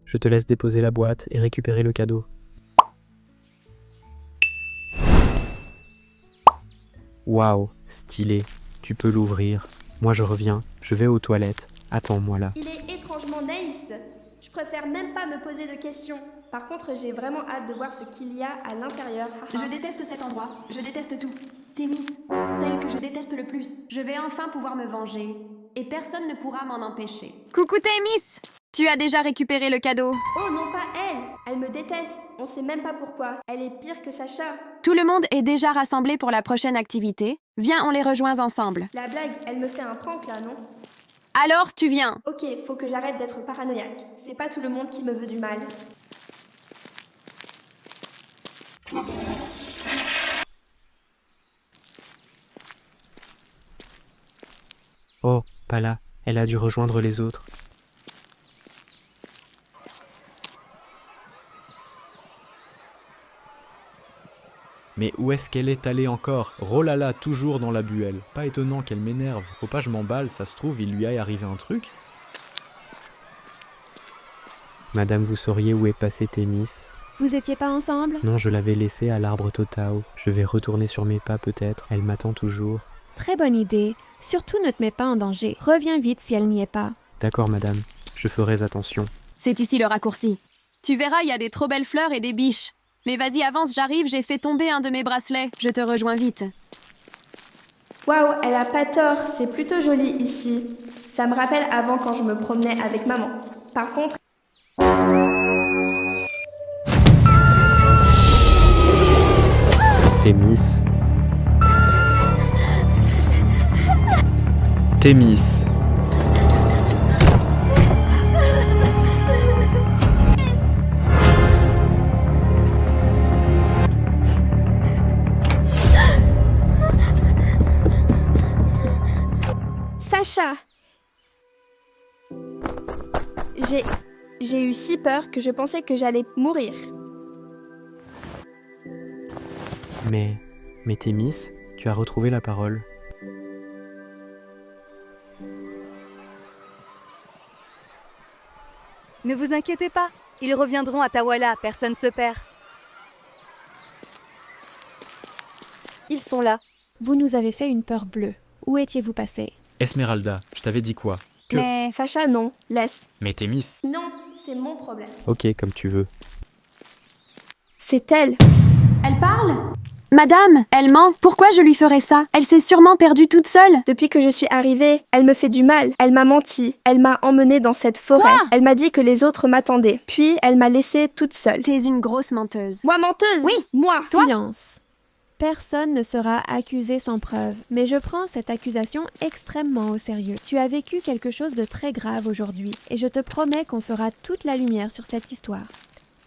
Je te laisse déposer la boîte et récupérer le cadeau. Waouh, stylé. Tu peux l'ouvrir. Moi je reviens, je vais aux toilettes. Attends-moi là. Il est étrangement nice. Je préfère même pas me poser de questions. Par contre, j'ai vraiment hâte de voir ce qu'il y a à l'intérieur. Je déteste cet endroit, je déteste tout. Thémis, celle que je déteste le plus. Je vais enfin pouvoir me venger. Et personne ne pourra m'en empêcher. Coucou Thémis! Tu as déjà récupéré le cadeau. Oh non, pas elle. Elle me déteste. On sait même pas pourquoi. Elle est pire que Sacha. Tout le monde est déjà rassemblé pour la prochaine activité. Viens, on les rejoint ensemble. La blague, elle me fait un prank là, non? Alors, tu viens. Ok, faut que j'arrête d'être paranoïaque. C'est pas tout le monde qui me veut du mal. Oh, pas là. Elle a dû rejoindre les autres. Mais où est-ce qu'elle est allée encore? Rolala, toujours dans la buelle. Pas étonnant qu'elle m'énerve. Faut pas que je m'emballe, ça se trouve, il lui est arrivé un truc. Madame, vous sauriez où est passé Thémis? Vous étiez pas ensemble? Non, je l'avais laissée à l'arbre Totao. Je vais retourner sur mes pas peut-être. Elle m'attend toujours. Très bonne idée. Surtout ne te mets pas en danger. Reviens vite si elle n'y est pas. D'accord, madame. Je ferai attention. C'est ici le raccourci. Tu verras, il y a des trop belles fleurs et des biches. Mais vas-y, avance, j'arrive, j'ai fait tomber un de mes bracelets. Je te rejoins vite. Waouh, elle a pas tort. C'est plutôt joli ici. Ça me rappelle avant quand je me promenais avec maman. Par contre, Thémis. Thémis. Sacha! J'ai eu si peur que je pensais que j'allais mourir. Mais Thémis, tu as retrouvé la parole. Ne vous inquiétez pas, ils reviendront à Tawala, personne se perd. Ils sont là. Vous nous avez fait une peur bleue. Où étiez-vous passé? Esmeralda, je t'avais dit quoi? Que... Mais Sacha, non. Laisse. Mais Thémis. Non, c'est mon problème. Ok, comme tu veux. C'est elle. Elle parle? Madame, elle ment. Pourquoi je lui ferais ça? Elle s'est sûrement perdue toute seule. Depuis que je suis arrivée, elle me fait du mal. Elle m'a menti. Elle m'a emmenée dans cette forêt. Quoi? Elle m'a dit que les autres m'attendaient. Puis, elle m'a laissée toute seule. T'es une grosse menteuse. Moi, menteuse? Oui, moi. Silence. Personne ne sera accusé sans preuve, mais je prends cette accusation extrêmement au sérieux. Tu as vécu quelque chose de très grave aujourd'hui, et je te promets qu'on fera toute la lumière sur cette histoire.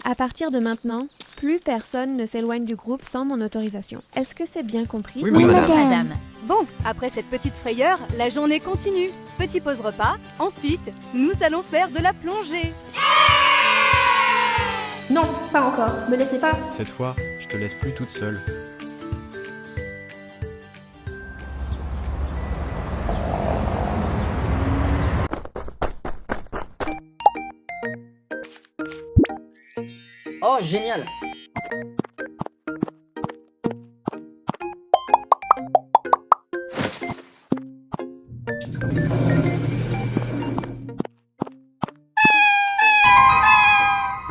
À partir de maintenant, plus personne ne s'éloigne du groupe sans mon autorisation. Est-ce que c'est bien compris? Oui, Madame. Bon, après cette petite frayeur, la journée continue. Petit pause repas, ensuite, nous allons faire de la plongée. Non, pas encore. Me laissez pas. Cette fois, je te laisse plus toute seule. Oh, génial!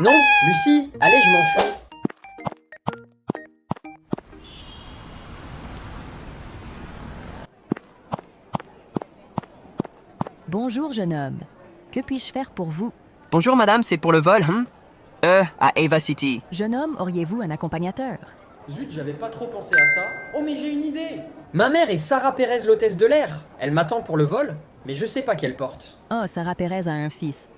Non, Lucie, allez, je m'enfuis. Bonjour, jeune homme. Que puis-je faire pour vous? Bonjour madame, c'est pour le vol, hein? À Ava City. Jeune homme, auriez-vous un accompagnateur? Zut, j'avais pas trop pensé à ça. Oh, mais j'ai une idée! Ma mère est Sarah Pérez, l'hôtesse de l'air. Elle m'attend pour le vol, mais je sais pas quelle porte. Oh, Sarah Pérez a un fils.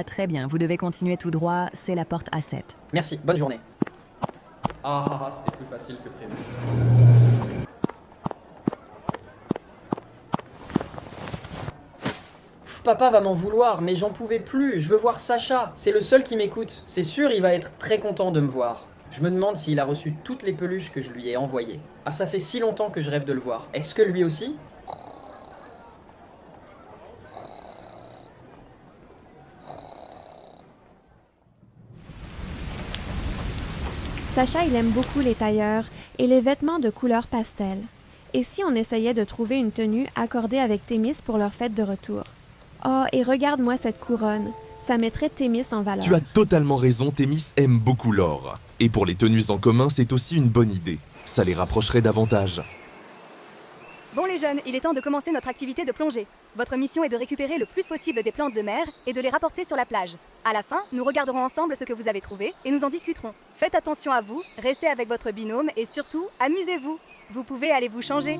Très bien, vous devez continuer tout droit, c'est la porte A7. Merci, bonne journée. Ah, c'était plus facile que prévu. Papa va m'en vouloir, mais j'en pouvais plus, je veux voir Sacha, c'est le seul qui m'écoute. C'est sûr, il va être très content de me voir. Je me demande s'il a reçu toutes les peluches que je lui ai envoyées. Ah, ça fait si longtemps que je rêve de le voir. Est-ce que lui aussi? Sacha, il aime beaucoup les tailleurs et les vêtements de couleur pastel. Et si on essayait de trouver une tenue accordée avec Thémis pour leur fête de retour? Oh, et regarde-moi cette couronne. Ça mettrait Thémis en valeur. Tu as totalement raison, Thémis aime beaucoup l'or. Et pour les tenues en commun, c'est aussi une bonne idée. Ça les rapprocherait davantage. Bon les jeunes, il est temps de commencer notre activité de plongée. Votre mission est de récupérer le plus possible des plantes de mer et de les rapporter sur la plage. À la fin, nous regarderons ensemble ce que vous avez trouvé et nous en discuterons. Faites attention à vous, restez avec votre binôme et surtout, amusez-vous. Vous pouvez aller vous changer.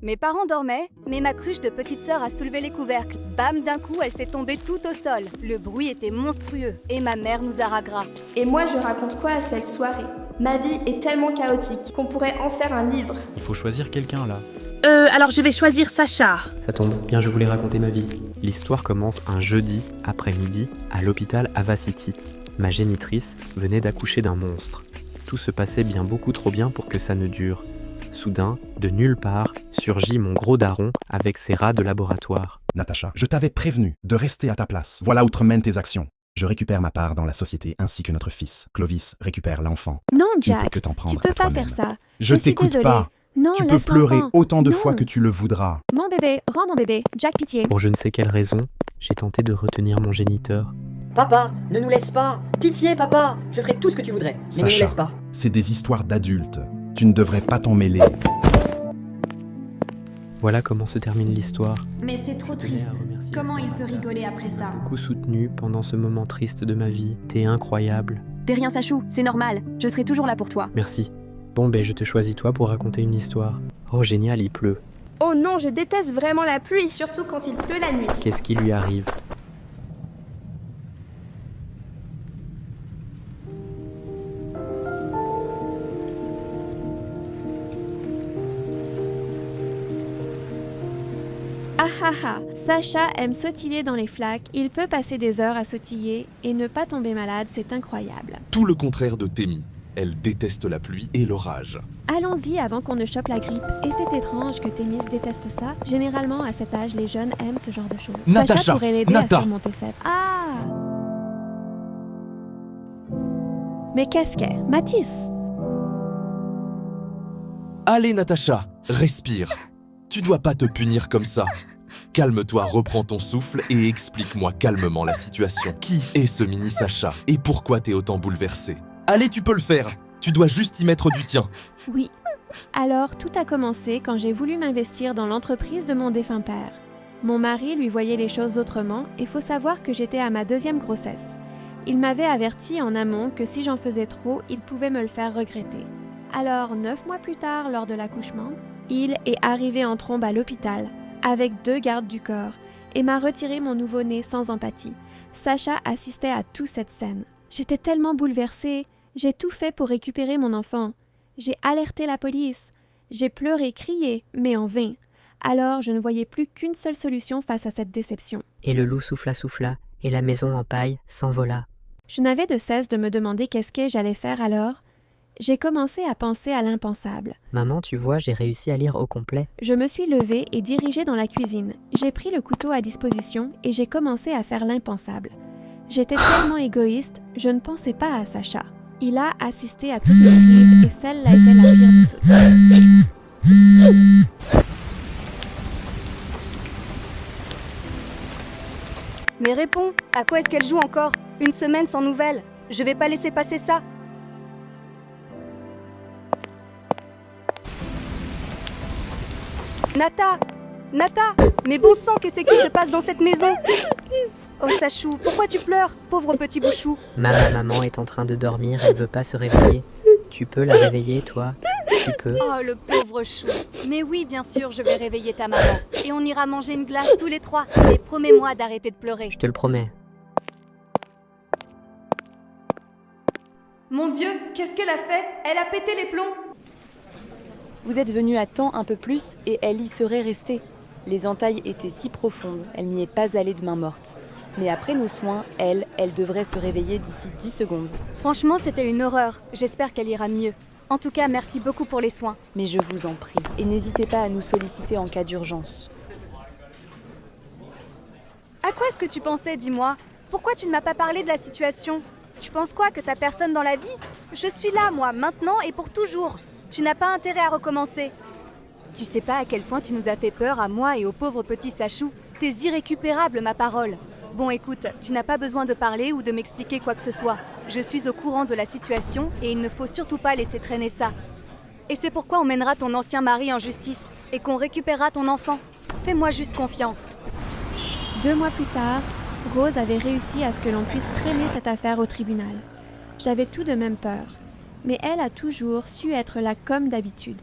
Mes parents dormaient, mais ma cruche de petite sœur a soulevé les couvercles. Bam, d'un coup, elle fait tomber tout au sol. Le bruit était monstrueux et ma mère nous a gras. Et moi, je raconte quoi à cette soirée? Ma vie est tellement chaotique qu'on pourrait en faire un livre. Il faut choisir quelqu'un là. Alors je vais choisir Sacha. Ça tombe bien, je voulais raconter ma vie. L'histoire commence un jeudi après-midi à l'hôpital Ava City. Ma génitrice venait d'accoucher d'un monstre. Tout se passait bien beaucoup trop bien pour que ça ne dure. Soudain, de nulle part, surgit mon gros daron avec ses rats de laboratoire. Natacha, je t'avais prévenu de rester à ta place. Voilà où te mènent tes actions. Je récupère ma part dans la société ainsi que notre fils. Clovis récupère l'enfant. Non, Tu ne peux Jack, que t'en prendre tu peux à pas toi-même. faire ça. Je suis t'écoute désolée. pas. Non, Tu peux laisse pleurer l'enfant. autant de Non. fois que tu le voudras. Mon bébé, rends mon bébé. Jack, pitié. Pour je ne sais quelle raison, j'ai tenté de retenir mon géniteur. Papa, ne nous laisse pas. Pitié, papa. Je ferai tout ce que tu voudrais, mais ne nous Sacha, laisse pas. c'est des histoires d'adultes. Tu ne devrais pas t'en mêler. Voilà comment se termine l'histoire. Mais c'est trop triste. Comment il peut rigoler après ça? Beaucoup soutenu pendant ce moment triste de ma vie. T'es incroyable. T'es rien, Sachou, c'est normal. Je serai toujours là pour toi. Merci. Bon ben je te choisis toi pour raconter une histoire. Oh génial, il pleut. Oh non, je déteste vraiment la pluie, surtout quand il pleut la nuit. Qu'est-ce qui lui arrive? Ah ah ah, Sacha aime sautiller dans les flaques, il peut passer des heures à sautiller et ne pas tomber malade, c'est incroyable. Tout le contraire de Témi. Elle déteste la pluie et l'orage. Allons-y avant qu'on ne chope la grippe. Et c'est étrange que Thémis déteste ça. Généralement, à cet âge, les jeunes aiment ce genre de choses. Natacha, Sacha pourrait l'aider à Nata. surmonter cette... Ah! Mais qu'est-ce qu'est? Mathis? Allez, Natacha, respire. Tu dois pas te punir comme ça. Calme-toi, reprends ton souffle et explique-moi calmement la situation. Qui est ce mini Sacha et pourquoi t'es autant bouleversée? Allez, tu peux le faire. Tu dois juste y mettre du tien. Oui. Alors, tout a commencé quand j'ai voulu m'investir dans l'entreprise de mon défunt père. Mon mari lui voyait les choses autrement et faut savoir que j'étais à ma 2e grossesse. Il m'avait averti en amont que si j'en faisais trop, il pouvait me le faire regretter. Alors, 9 mois plus tard, lors de l'accouchement, il est arrivé en trombe à l'hôpital, avec 2 gardes du corps, et m'a retiré mon nouveau-né sans empathie. Sacha assistait à toute cette scène. J'étais tellement bouleversée. J'ai tout fait pour récupérer mon enfant. J'ai alerté la police. J'ai pleuré, crié, mais en vain. Alors, je ne voyais plus qu'une seule solution face à cette déception. Et le loup souffla, et la maison en paille s'envola. Je n'avais de cesse de me demander qu'est-ce que j'allais faire alors. J'ai commencé à penser à l'impensable. Maman, tu vois, j'ai réussi à lire au complet. Je me suis levée et dirigée dans la cuisine. J'ai pris le couteau à disposition et j'ai commencé à faire l'impensable. J'étais tellement égoïste, je ne pensais pas à Sacha. Il a assisté à toutes mes crises et celle-là était la pire de toutes. Mais réponds, à quoi est-ce qu'elle joue encore? Une semaine sans nouvelles. Je vais pas laisser passer ça. Nata! Nata! Mais bon sang, qu'est-ce qui se passe dans cette maison? Oh Sachou, pourquoi tu pleures, pauvre petit bouchou? Maman est en train de dormir, elle veut pas se réveiller. Tu peux la réveiller, toi? Tu peux? Oh le pauvre chou. Mais oui, bien sûr, je vais réveiller ta maman. Et on ira manger une glace tous les 3. Mais promets-moi d'arrêter de pleurer. Je te le promets. Mon Dieu, qu'est-ce qu'elle a fait? Elle a pété les plombs! Vous êtes venu à temps un peu plus et elle y serait restée. Les entailles étaient si profondes, elle n'y est pas allée de main morte. Mais après nos soins, elle devrait se réveiller d'ici 10 secondes. Franchement, c'était une horreur. J'espère qu'elle ira mieux. En tout cas, merci beaucoup pour les soins. Mais je vous en prie, et n'hésitez pas à nous solliciter en cas d'urgence. À quoi est-ce que tu pensais, dis-moi? Pourquoi tu ne m'as pas parlé de la situation? Tu penses quoi, que t'as personne dans la vie? Je suis là, moi, maintenant et pour toujours. Tu n'as pas intérêt à recommencer. Tu sais pas à quel point tu nous as fait peur à moi et au pauvre petit Sachou. T'es irrécupérable, ma parole. Bon, écoute, tu n'as pas besoin de parler ou de m'expliquer quoi que ce soit. Je suis au courant de la situation et il ne faut surtout pas laisser traîner ça. Et c'est pourquoi on mènera ton ancien mari en justice et qu'on récupérera ton enfant. Fais-moi juste confiance. 2 mois plus tard, Rose avait réussi à ce que l'on puisse traîner cette affaire au tribunal. J'avais tout de même peur, mais elle a toujours su être là comme d'habitude.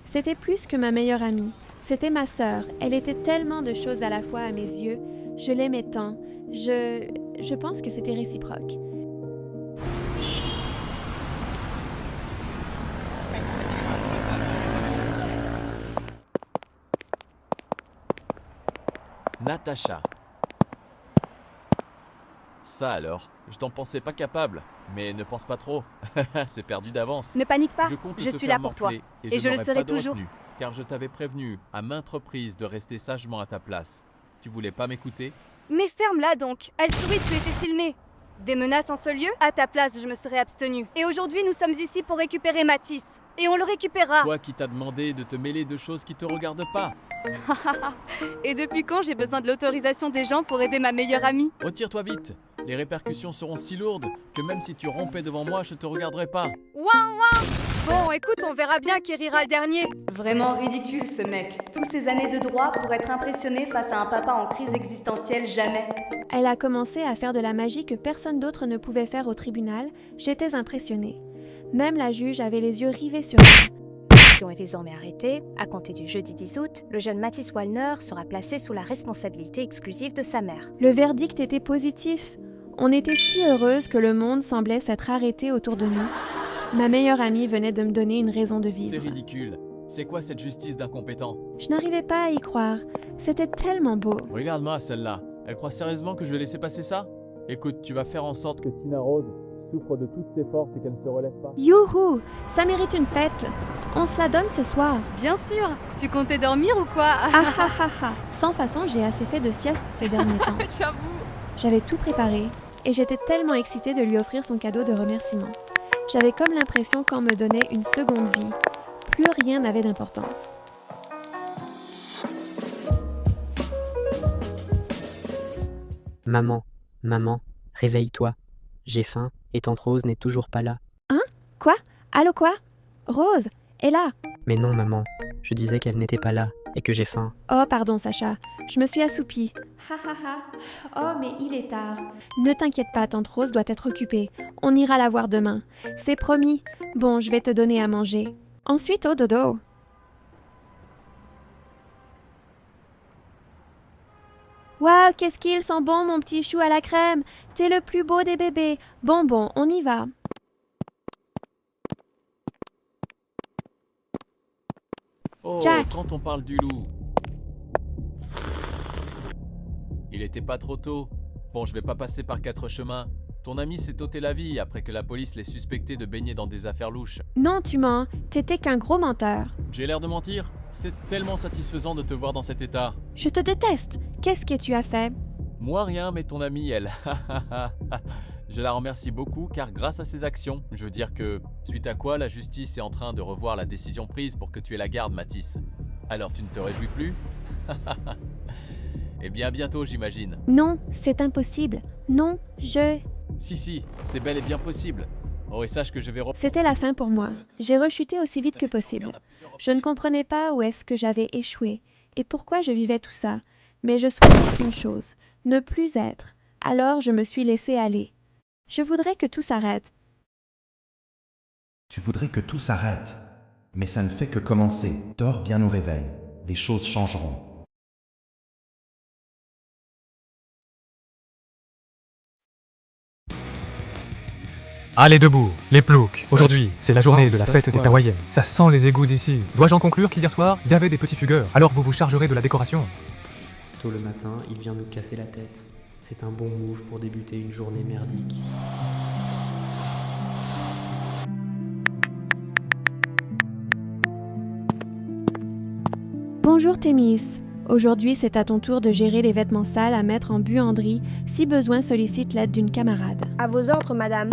C'était plus que ma meilleure amie, c'était ma sœur, elle était tellement de choses à la fois à mes yeux, je l'aimais tant, je pense que c'était réciproque. Natacha. Ça alors, je t'en pensais pas capable, mais ne pense pas trop, c'est perdu d'avance. Ne panique pas, compte je te suis faire là pour toi. morfler Et je le n'aurai serai pas de toujours. retenue, car je t'avais prévenu à maintes reprises de rester sagement à ta place. Tu voulais pas m'écouter? Mais ferme-la donc. Elle sourit, tu étais filmé. Des menaces en ce lieu? À ta place, je me serais abstenue. Et aujourd'hui, nous sommes ici pour récupérer Matisse. Et on le récupérera. Toi qui t'as demandé de te mêler de choses qui te regardent pas. Et depuis quand j'ai besoin de l'autorisation des gens pour aider ma meilleure amie? Retire-toi vite. Les répercussions seront si lourdes que même si tu rompais devant moi, je te regarderai pas. Ouin. Bon, écoute, on verra bien qui rira le dernier. Vraiment ridicule ce mec. Toutes ces années de droit pour être impressionné face à un papa en crise existentielle, jamais. Elle a commencé à faire de la magie que personne d'autre ne pouvait faire au tribunal. J'étais impressionnée. Même la juge avait les yeux rivés sur elle. Ont est désormais arrêté. À compter du jeudi 10 août, le jeune Matisse Wallner sera placé sous la responsabilité exclusive de sa mère. Le verdict était positif. On était si heureuses que le monde semblait s'être arrêté autour de nous. Ma meilleure amie venait de me donner une raison de vivre. C'est ridicule. C'est quoi cette justice d'incompétent? Je n'arrivais pas à y croire. C'était tellement beau. Regarde-moi celle-là. Elle croit sérieusement que je vais laisser passer ça? Écoute, tu vas faire en sorte que Tina Rose souffre de toutes ses forces et qu'elle ne se relève pas. Youhou! Ça mérite une fête. On se la donne ce soir. Bien sûr. Tu comptais dormir ou quoi? Sans façon, j'ai assez fait de sieste ces derniers temps. J'avoue. J'avais tout préparé et j'étais tellement excitée de lui offrir son cadeau de remerciement. J'avais comme l'impression qu'on me donnait une seconde vie. Plus rien n'avait d'importance. Maman, réveille-toi. J'ai faim et tante Rose n'est toujours pas là. Hein? Quoi? Allô quoi? Rose, est là. Mais non maman, je disais qu'elle n'était pas là et que j'ai faim. Oh pardon Sacha, je me suis assoupie. Oh mais il est tard. Ne t'inquiète pas, tante Rose doit être occupée. On ira la voir demain. C'est promis. Bon, je vais te donner à manger. Ensuite au dodo. Waouh, qu'est-ce qu'il sent bon mon petit chou à la crème. T'es le plus beau des bébés. Bon, on y va. Oh, Jack. Quand on parle du loup. Il était pas trop tôt. Bon, je vais pas passer par 4 chemins. Ton ami s'est ôté la vie après que la police l'ait suspecté de baigner dans des affaires louches. Non, tu mens. T'étais qu'un gros menteur. J'ai l'air de mentir? C'est tellement satisfaisant de te voir dans cet état. Je te déteste. Qu'est-ce que tu as fait? Moi rien, mais ton amie, elle. Je la remercie beaucoup car grâce à ses actions, je veux dire que, suite à quoi la justice est en train de revoir la décision prise pour que tu aies la garde, Matisse. Alors tu ne te réjouis plus? Eh bien bientôt, j'imagine. Non, c'est impossible. Non, Si, c'est bel et bien possible. Oh, et sache que je vais... C'était la fin pour moi. J'ai rechuté aussi vite que possible. Je ne comprenais pas où est-ce que j'avais échoué et pourquoi je vivais tout ça. Mais je souhaitais une chose, ne plus être. Alors je me suis laissée aller. Je voudrais que tout s'arrête. Tu voudrais que tout s'arrête. Mais ça ne fait que commencer. Dors bien au réveil. Les choses changeront. Allez debout, les ploucs. Aujourd'hui, c'est la journée de la fête des Tawayennes. Ça sent les égouts d'ici. Dois-je en conclure qu'hier soir, il y avait des petits fugueurs. Alors vous vous chargerez de la décoration. Tôt le matin, il vient nous casser la tête. C'est un bon move pour débuter une journée merdique. Bonjour Thémis. Aujourd'hui, c'est à ton tour de gérer les vêtements sales à mettre en buanderie. Si besoin, sollicite l'aide d'une camarade. À vos ordres, madame.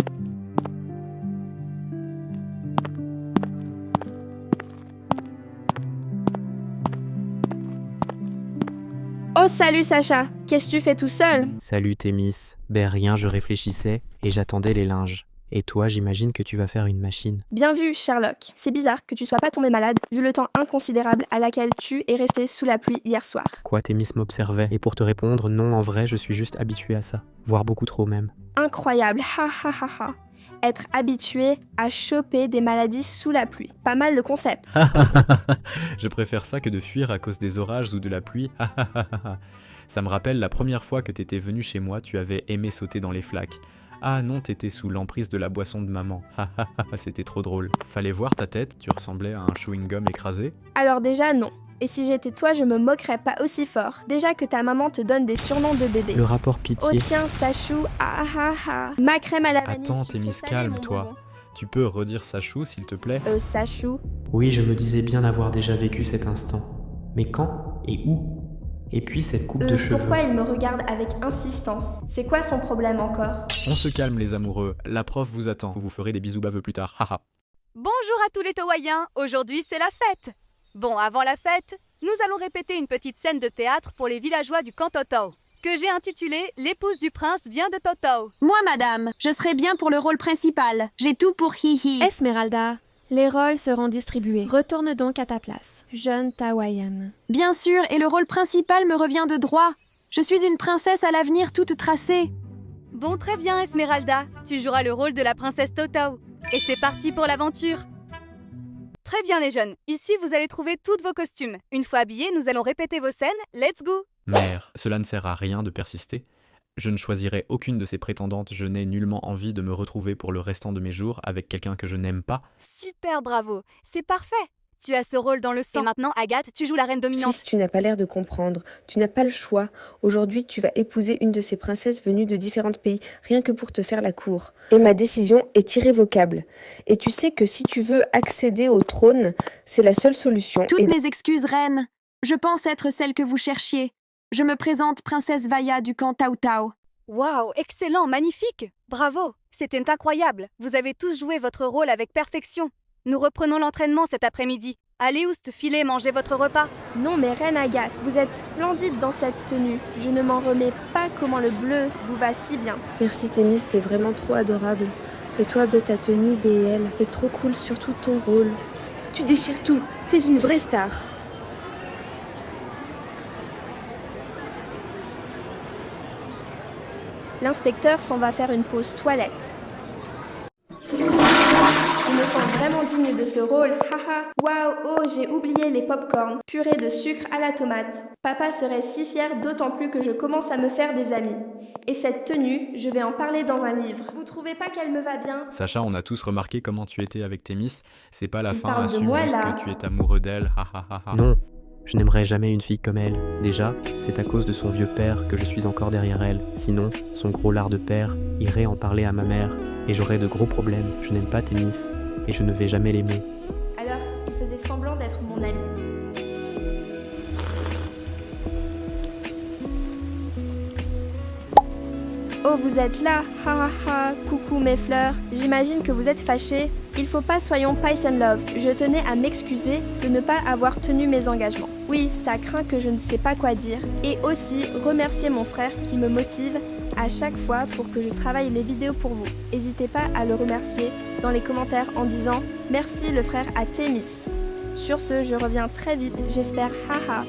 Oh, salut Sacha. Qu'est-ce que tu fais tout seul? Salut Thémis. Ben rien, je réfléchissais et j'attendais les linges. Et toi, j'imagine que tu vas faire une machine. Bien vu, Sherlock. C'est bizarre que tu sois pas tombé malade, vu le temps inconsidérable à laquelle tu es resté sous la pluie hier soir. Quoi, Thémis m'observait. Et pour te répondre, non, en vrai, je suis juste habitué à ça. Voire beaucoup trop même. Incroyable, ha ha ha ha. Être habitué à choper des maladies sous la pluie. Pas mal le concept. Je préfère ça que de fuir à cause des orages ou de la pluie. Ça me rappelle la première fois que t'étais venu chez moi, tu avais aimé sauter dans les flaques. Ah non, t'étais sous l'emprise de la boisson de maman. C'était trop drôle. Fallait voir ta tête, tu ressemblais à un chewing-gum écrasé. Alors déjà, non. Et si j'étais toi, je me moquerais pas aussi fort. Déjà que ta maman te donne des surnoms de bébé. Le rapport pitié. Oh tiens, Sachou, ah ah ah. Ma crème à la vanille. Attends, Thémis, calme-toi. Tu peux redire Sachou, s'il te plaît? Sachou. Oui, je me disais bien avoir déjà vécu cet instant. Mais quand et où? Et puis cette coupe de cheveux. Pourquoi il me regarde avec insistance? C'est quoi son problème encore? On se calme les amoureux, la prof vous attend. Vous vous ferez des bisous baveux plus tard, haha. Bonjour à tous les Tawayennes, aujourd'hui c'est la fête. Bon, avant la fête, nous allons répéter une petite scène de théâtre pour les villageois du camp Totau, que j'ai intitulée « L'épouse du prince vient de Totau ». Moi, madame, je serai bien pour le rôle principal. J'ai tout pour hihi. Esmeralda, les rôles seront distribués. Retourne donc à ta place, jeune Tawayenne. Bien sûr, et le rôle principal me revient de droit. Je suis une princesse à l'avenir toute tracée. Bon, très bien, Esmeralda. Tu joueras le rôle de la princesse Totau. Et c'est parti pour l'aventure. Très bien, les jeunes. Ici, vous allez trouver tous vos costumes. Une fois habillés, nous allons répéter vos scènes. Let's go! Mère, cela ne sert à rien de persister. Je ne choisirai aucune de ces prétendantes, je n'ai nullement envie de me retrouver pour le restant de mes jours avec quelqu'un que je n'aime pas. Super, bravo. C'est parfait. Tu as ce rôle dans le sang. Et maintenant, Agathe, tu joues la reine dominante. Fils, tu n'as pas l'air de comprendre. Tu n'as pas le choix. Aujourd'hui, tu vas épouser une de ces princesses venues de différents pays, rien que pour te faire la cour. Et ma décision est irrévocable. Et tu sais que si tu veux accéder au trône, c'est la seule solution. Toutes mes excuses, reine. Je pense être celle que vous cherchiez. Je me présente princesse Vaya du camp Tau Tau. Waouh, excellent, magnifique. Bravo, c'était incroyable. Vous avez tous joué votre rôle avec perfection. Nous reprenons l'entraînement cet après-midi. Allez, Oust, filez, mangez votre repas. Non, mais reine Agathe, vous êtes splendide dans cette tenue. Je ne m'en remets pas comment le bleu vous va si bien. Merci Thémis, t'es vraiment trop adorable. Et toi, Bé, ta tenue, BL, est trop cool, surtout ton rôle. Tu déchires tout, t'es une vraie star. L'inspecteur s'en va faire une pause toilette. Je me sens vraiment digne de ce rôle, haha. Waouh, oh, j'ai oublié les pop-corn, purée de sucre à la tomate. Papa serait si fier, d'autant plus que je commence à me faire des amis. Et cette tenue, je vais en parler dans un livre. Vous trouvez pas qu'elle me va bien? Sacha, on a tous remarqué comment tu étais avec Thémis. C'est pas la fin, parle de assume moi, juste là. que tu es amoureux d'elle, Non, je n'aimerais jamais une fille comme elle. Déjà, c'est à cause de son vieux père que je suis encore derrière elle. Sinon, son gros lard de père irait en parler à ma mère. Et j'aurais de gros problèmes. Je n'aime pas Thémis. Et je ne vais jamais l'aimer. Alors, il faisait semblant d'être mon ami. Oh, vous êtes là, ha ha ha, coucou mes fleurs. J'imagine que vous êtes fâchés. Il faut pas soyons Pice and Love. Je tenais à m'excuser de ne pas avoir tenu mes engagements. Oui, ça craint que je ne sais pas quoi dire. Et aussi, remercier mon frère qui me motive à chaque fois pour que je travaille les vidéos pour vous. N'hésitez pas à le remercier dans les commentaires en disant « Merci le frère à Thémis ». Sur ce, je reviens très vite, j'espère, haha.